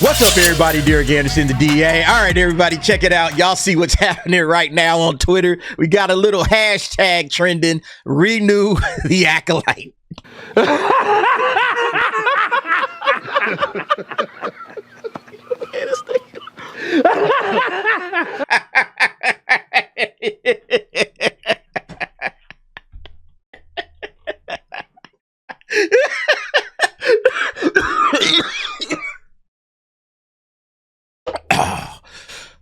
What's up, everybody? Derek Anderson, the DA. All right, everybody, check it out. Y'all see what's happening right now on Twitter. We got a little hashtag trending, renew the Acolyte.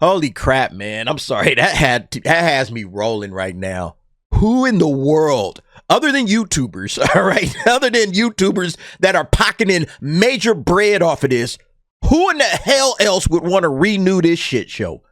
Holy crap, man. I'm sorry. That has me rolling right now. Who in the world, other than YouTubers, all right, other than YouTubers that are pocketing major bread off of this, who in the hell else would want to renew this shit show?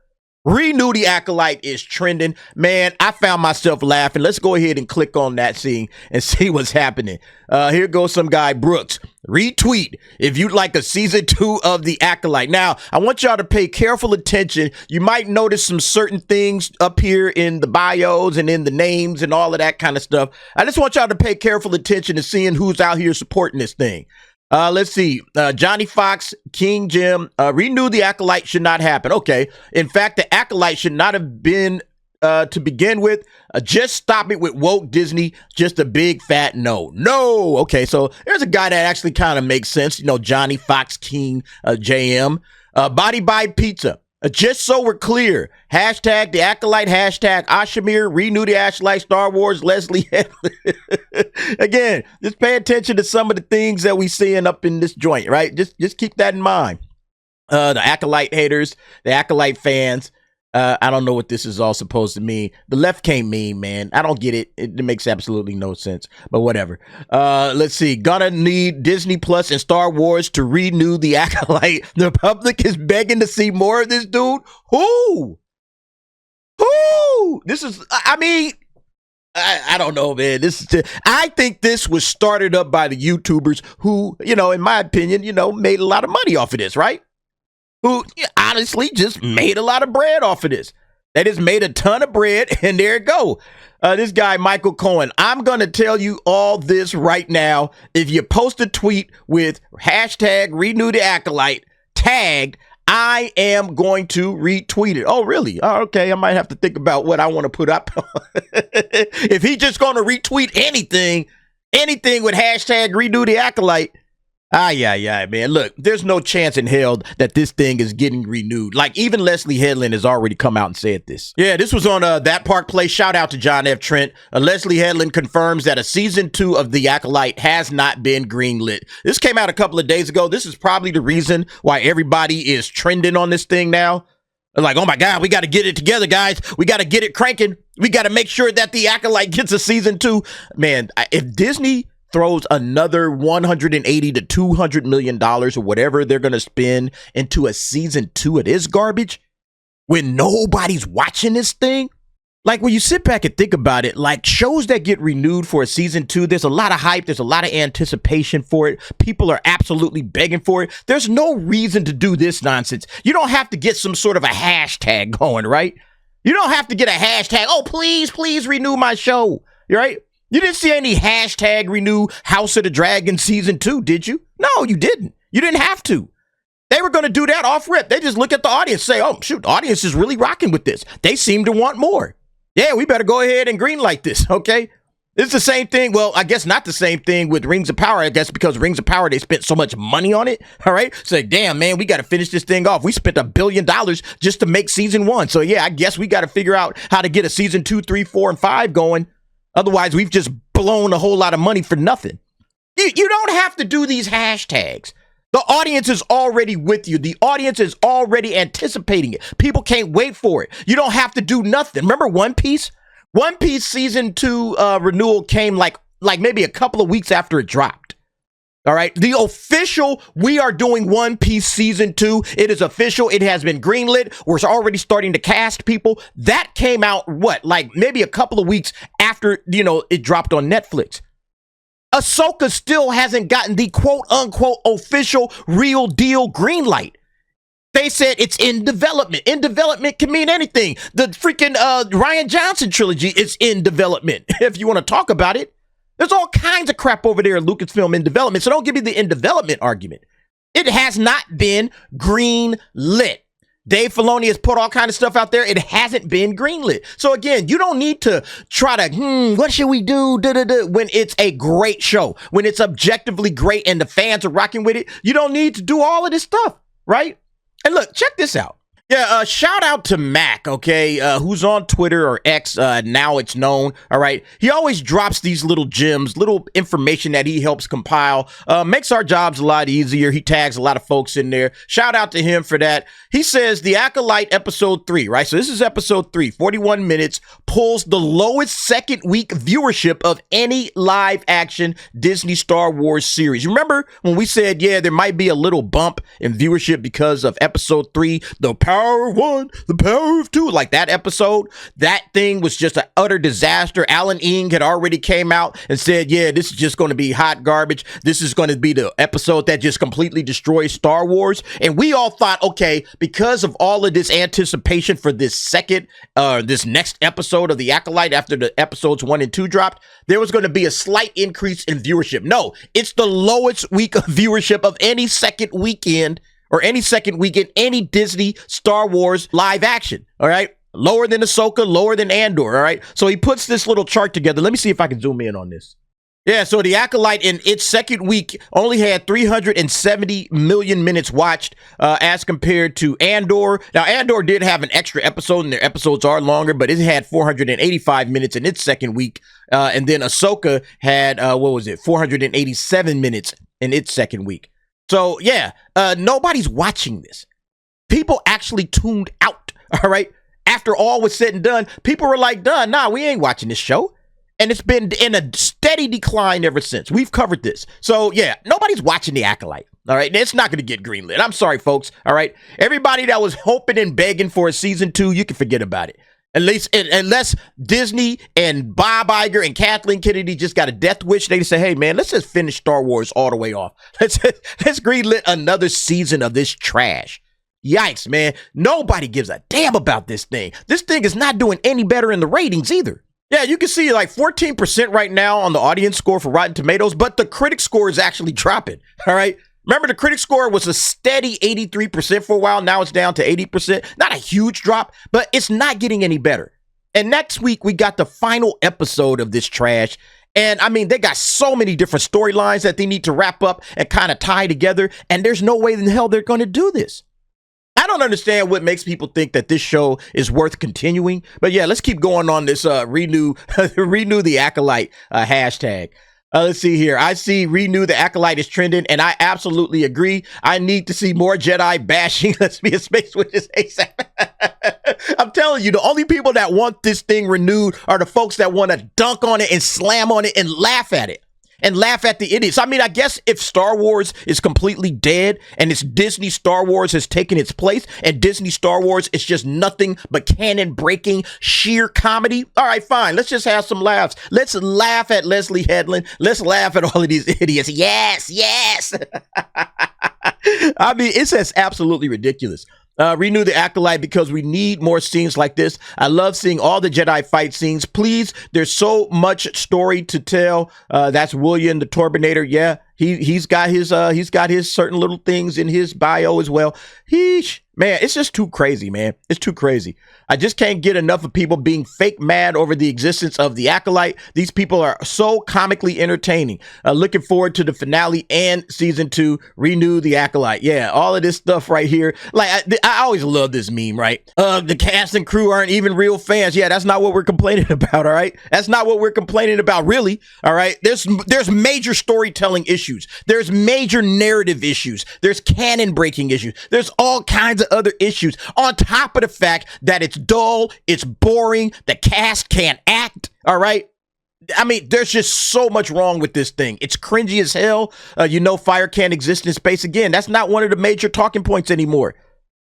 Renew the Acolyte is trending. Man, I found myself laughing. Let's go ahead and click on that scene and see what's happening. Here goes some guy, Brooks. Retweet if you'd like a season 2 of the Acolyte. Now, I want y'all to pay careful attention. You might notice some certain things up here in the bios and in the names and all of that kind of stuff. I just want y'all to pay careful attention to seeing who's out here supporting this thing. Let's see. Johnny Fox, King Jim, renew the Acolyte should not happen. Okay. In fact, the Acolyte should not have been to begin with. Just stop it with woke Disney. Just a big fat no. No. Okay. So there's a guy that actually kind of makes sense. You know, Johnny Fox, King, JM, Body by Pizza. Just so we're clear, hashtag the Acolyte, hashtag Ashamir, renew the Acolyte, Star Wars, Leslie. Again, just pay attention to some of the things that we seeing up in this joint, right? Just keep that in mind. The Acolyte haters, the Acolyte fans. I don't know what this is all supposed to mean. The left can't mean, man. I don't get it. It makes absolutely no sense, but whatever. Let's see. Gonna need Disney Plus and Star Wars to renew the Acolyte. The public is begging to see more of this dude. Who? This is, I mean, I don't know, man. I think this was started up by the YouTubers who, you know, in my opinion, you know, made a lot of money off of this, right? Who honestly just made a lot of bread off of this. They just made a ton of bread, and there it go. This guy, Michael Cohen, I'm going to tell you all this right now. If you post a tweet with hashtag renew the Acolyte tagged, I am going to retweet it. Oh, really? Oh, okay. I might have to think about what I want to put up. If he's just going to retweet anything with hashtag renew the Acolyte, yeah, man. Look, there's no chance in hell that this thing is getting renewed. Like, even Leslie Headland has already come out and said this. Yeah, this was on That Park Play. Shout out to John F. Trent. Leslie Headland confirms that a season 2 of The Acolyte has not been greenlit. This came out a couple of days ago. This is probably the reason why everybody is trending on this thing now. Like, oh my God, we got to get it together, guys. We got to get it cranking. We got to make sure that The Acolyte gets a season 2. Man, if Disney throws another $180 to $200 million or whatever they're going to spend into a season 2 of this garbage when nobody's watching this thing. Like, when you sit back and think about it, like, shows that get renewed for a season 2, there's a lot of hype. There's a lot of anticipation for it. People are absolutely begging for it. There's no reason to do this nonsense. You don't have to get some sort of a hashtag going, right? You don't have to get a hashtag. Oh, please renew my show. Right? You didn't see any hashtag renew House of the Dragon season 2, did you? No, you didn't. You didn't have to. They were going to do that off rip. They just look at the audience, say, oh, shoot, the audience is really rocking with this. They seem to want more. Yeah, we better go ahead and greenlight this, okay? It's the same thing. Well, I guess not the same thing with Rings of Power. I guess because Rings of Power, they spent so much money on it, all right? So, damn, man, we got to finish this thing off. We spent $1 billion just to make season 1. So, yeah, I guess we got to figure out how to get a season 2, 3, 4, and 5 going. Otherwise, we've just blown a whole lot of money for nothing. You don't have to do these hashtags. The audience is already with you. The audience is already anticipating it. People can't wait for it. You don't have to do nothing. Remember One Piece? One Piece season 2 renewal came like maybe a couple of weeks after it dropped. All right. The official, we are doing One Piece season 2. It is official. It has been greenlit. We're already starting to cast people. That came out, like maybe a couple of weeks after, it dropped on Netflix. Ahsoka still hasn't gotten the quote unquote official real deal greenlight. They said it's in development. In development can mean anything. The freaking Rian Johnson trilogy is in development, if you want to talk about it. There's all kinds of crap over there at Lucasfilm in development, so don't give me the in development argument. It has not been green lit. Dave Filoni has put all kind of stuff out there. It hasn't been greenlit. So again, you don't need to try to, what should we do? When it's a great show, when it's objectively great and the fans are rocking with it. You don't need to do all of this stuff, right? And look, check this out. Yeah, shout out to Mack, okay, who's on Twitter or X, now it's known, all right? He always drops these little gems, little information that he helps compile, makes our jobs a lot easier. He tags a lot of folks in there. Shout out to him for that. He says the Acolyte episode 3, right? So this is episode 3, 41 minutes, pulls the lowest second week viewership of any live action Disney Star Wars series. Remember when we said, yeah, there might be a little bump in viewership because of episode 3, the power of one, the power of two, like that episode, that thing was just an utter disaster. Alan Ing had already came out and said, yeah, this is just going to be hot garbage. This is going to be the episode that just completely destroys Star Wars. And we all thought, okay, because of all of this anticipation for this this next episode of The Acolyte after the episodes 1 and 2 dropped, there was going to be a slight increase in viewership. No, it's the lowest week of viewership of any second weekend or any second weekend, any Disney Star Wars live action, all right? Lower than Ahsoka, lower than Andor, all right? So he puts this little chart together. Let me see if I can zoom in on this. Yeah, so The Acolyte in its second week only had 370 million minutes watched as compared to Andor. Now, Andor did have an extra episode, and their episodes are longer, but it had 485 minutes in its second week. And then Ahsoka had, 487 minutes in its second week. So, yeah, nobody's watching this. People actually tuned out, all right? After all was said and done, people were like, nah, we ain't watching this show. And it's been in a steady decline ever since. We've covered this. So, yeah, nobody's watching The Acolyte, all right? It's not going to get greenlit. I'm sorry, folks, all right? Everybody that was hoping and begging for a season 2, you can forget about it. At least, unless Disney and Bob Iger and Kathleen Kennedy just got a death wish, they say, hey, man, let's just finish Star Wars all the way off. Let's greenlit another season of this trash. Yikes, man. Nobody gives a damn about this thing. This thing is not doing any better in the ratings either. Yeah, you can see like 14% right now on the audience score for Rotten Tomatoes, but the critic score is actually dropping, all right? Remember, the critic score was a steady 83% for a while. Now it's down to 80%. Not a huge drop, but it's not getting any better. And next week, we got the final episode of this trash. And I mean, they got so many different storylines that they need to wrap up and kind of tie together. And there's no way in hell they're going to do this. I don't understand what makes people think that this show is worth continuing. But yeah, let's keep going on this renew the Acolyte hashtag. Let's see here. I see renew the Acolyte is trending, and I absolutely agree. I need to see more Jedi bashing. Let's be a space with this ASAP. I'm telling you, the only people that want this thing renewed are the folks that want to dunk on it and slam on it and laugh at it. And laugh at the idiots. I mean, I guess if Star Wars is completely dead and it's Disney Star Wars has taken its place and Disney Star Wars is just nothing but canon-breaking sheer comedy, all right, fine. Let's just have some laughs. Let's laugh at Leslie Headland. Let's laugh at all of these idiots. Yes, yes. I mean, it's just absolutely ridiculous. Renew the Acolyte because we need more scenes like this. I love seeing all the Jedi fight scenes. Please, there's so much story to tell. That's William the Turbinator. Yeah, he's got his certain little things in his bio as well. Man, it's just too crazy, man. It's too crazy. I just can't get enough of people being fake mad over the existence of the Acolyte. These people are so comically entertaining. Looking forward to the finale and season 2. Renew the Acolyte. Yeah, all of this stuff right here. Like, I always love this meme, right? The cast and crew aren't even real fans. Yeah, that's not what we're complaining about, all right? That's not what we're complaining about, really, all right? There's major storytelling issues. There's major narrative issues. There's canon breaking issues. There's all kinds of other issues on top of the fact that it's dull, it's boring, the cast can't act, all right? I mean, there's just so much wrong with this thing. It's cringy as hell. Fire can't exist in space. Again, that's not one of the major talking points anymore.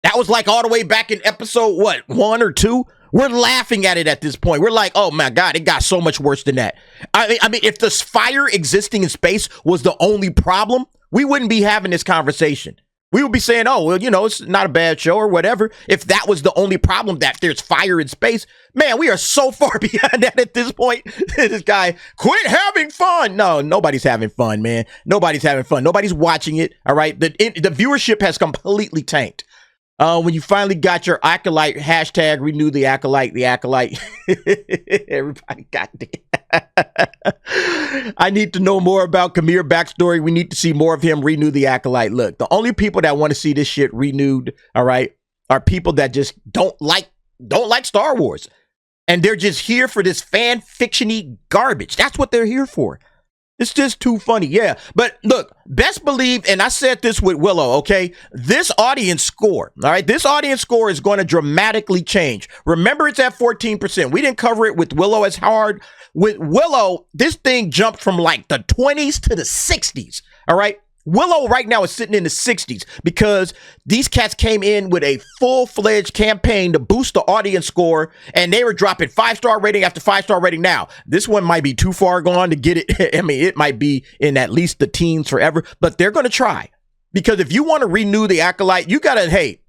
That was like all the way back in episode, 1 or 2? We're laughing at it at this point. We're like, oh my God, it got so much worse than that. I mean, if the fire existing in space was the only problem, we wouldn't be having this conversation. We would be saying, oh, well, you know, it's not a bad show or whatever. If that was the only problem, that there's fire in space, man, we are so far beyond that at this point. This guy, quit having fun. No, nobody's having fun, man. Nobody's having fun. Nobody's watching it. All right. The viewership has completely tanked. When you finally got your Acolyte, hashtag renew the Acolyte, everybody got it. I need to know more about Kamir backstory. We need to see more of him. Renew the Acolyte. Look, the only people that want to see this shit renewed, all right, are people that just don't like Star Wars. And they're just here for this fan fiction-y garbage. That's what they're here for. It's just too funny. Yeah. But look, best believe, and I said this with Willow, okay? This audience score, all right? This audience score is going to dramatically change. Remember, it's at 14%. We didn't cover it with Willow as hard. With Willow, this thing jumped from like the 20s to the 60s, all right? Willow right now is sitting in the 60s because these cats came in with a full-fledged campaign to boost the audience score, and they were dropping 5-star rating after 5-star rating. Now, this one might be too far gone to get it. I mean, it might be in at least the teens forever, but they're going to try. Because if you want to renew the Acolyte, you got to, hey,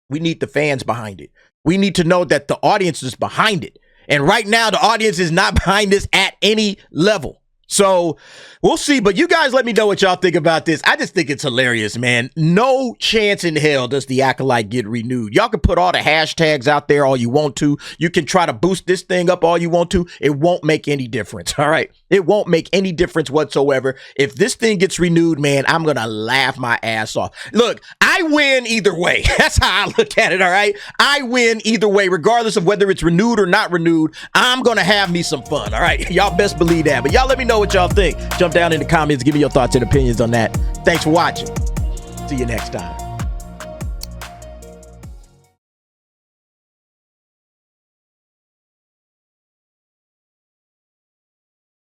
we need the fans behind it. We need to know that the audience is behind it. And right now, the audience is not behind this at any level. So we'll see, but you guys let me know what y'all think about this. I just think it's hilarious, man. No chance in hell does the Acolyte get renewed. Y'all can put all the hashtags out there all you want to. You can try to boost this thing up all you want to. It won't make any difference, all right? It won't make any difference whatsoever. If this thing gets renewed, man, I'm going to laugh my ass off. Look, I win either way. That's how I look at it, all right? I win either way, regardless of whether it's renewed or not renewed. I'm going to have me some fun, all right? Y'all best believe that. But y'all let me know what y'all think. Jump down in the comments, give me your thoughts and opinions on that. Thanks for watching. See you next time.